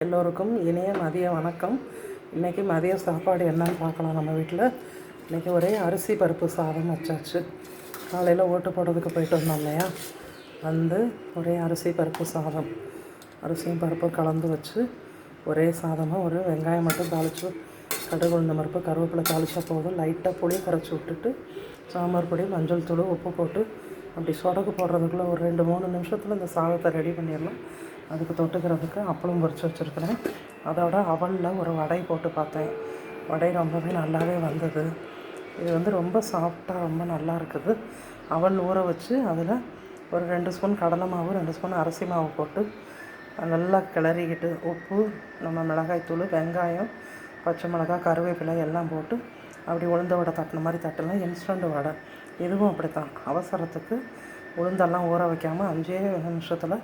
எல்லோருக்கும் இனிய மதிய வணக்கம். இன்றைக்கி மதிய சாப்பாடு என்னன்னு பார்க்கலாம். நம்ம வீட்டில் இன்றைக்கி ஒரே அரிசி பருப்பு சாதம் வச்சாச்சு. காலையில் ஓட்டு போடுறதுக்கு போயிட்டு வந்தோம் இல்லையா, ஒரே அரிசி பருப்பு சாதம், அரிசியும் பருப்பும் கலந்து வச்சு ஒரே சாதமாக ஒரு வெங்காயம் மட்டும் தாளித்து கடுகு உளுந்த பருப்பு கருவேப்பிலை தாளித்தா போதும். லைட்டாக புளி கரைச்சி விட்டுட்டு சாம்பார் பொடி மஞ்சள் தூள் உப்பு போட்டு அப்படி சொடக்கு போடுறதுக்குள்ளே ஒரு 2-3 நிமிஷத்தில் இந்த சாதத்தை ரெடி பண்ணிடலாம். அதுக்கு தொட்டுக்கிறதுக்கு அப்பளம் பொரித்து வச்சுருக்கிறேன். அதோட அவலில் ஒரு வடை போட்டு பார்த்தேன். வடை ரொம்பவே நல்லாவே வந்தது. இது ரொம்ப சாஃப்டாக ரொம்ப நல்லா இருக்குது. அவல் ஊற வச்சு அதில் ஒரு 2 ஸ்பூன் கடலை மாவு 2 ஸ்பூன் அரிசி மாவு போட்டு நல்லா கிளறிக்கிட்டு உப்பு நம்ம மிளகாய்த்தூள் வெங்காயம் பச்சை மிளகாய் கருவேப்பிலை எல்லாம் போட்டு அப்படி உளுந்த வடை தட்டின மாதிரி தட்டலாம். இன்ஸ்டண்ட் வடை இதுவும் அப்படித்தான். அவசரத்துக்கு உளுந்தெல்லாம் ஊற வைக்காமல் 5 நிமிஷத்தில்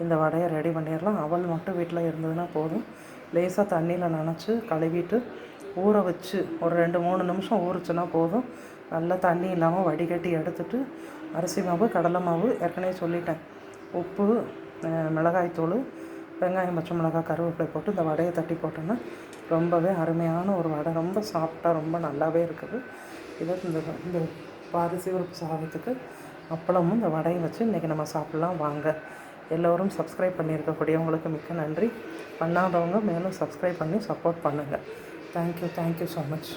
இந்த வடையை ரெடி பண்ணிடலாம். அவல் மட்டும் வீட்டில் இருந்ததுன்னா போதும். லேசாக தண்ணியில் நனைச்சி கழுவிட்டு ஊற வச்சு ஒரு 2-3 நிமிஷம் ஊறிச்சுன்னா போதும். நல்லா தண்ணி இல்லாமல் வடிகட்டி எடுத்துட்டு அரிசி மாவு கடலை மாவு ஏற்கனவே சொல்லிட்டேன், உப்பு மிளகாய்த்தூள் வெங்காயம் பச்சை மிளகாய் கருவேப்பிலை போட்டு இந்த வடையை தட்டி போட்டோன்னா ரொம்பவே அருமையான ஒரு வடை. ரொம்ப சாஃப்டாக ரொம்ப நல்லாவே இருக்குது. இதை இந்த அரிசி பருப்பு சாதத்துக்கு அப்பளமும் இந்த வடையும் வச்சு இன்றைக்கி நம்ம சாப்பிட்லாம் வாங்க. எல்லோரும் சப்ஸ்கிரைப் பண்ணியிருக்கக்கூடியவங்களுக்கு மிக்க நன்றி. பண்ணாதவங்க மேலும் சப்ஸ்கிரைப் பண்ணி சப்போர்ட் பண்ணுங்கள். Thank you so much.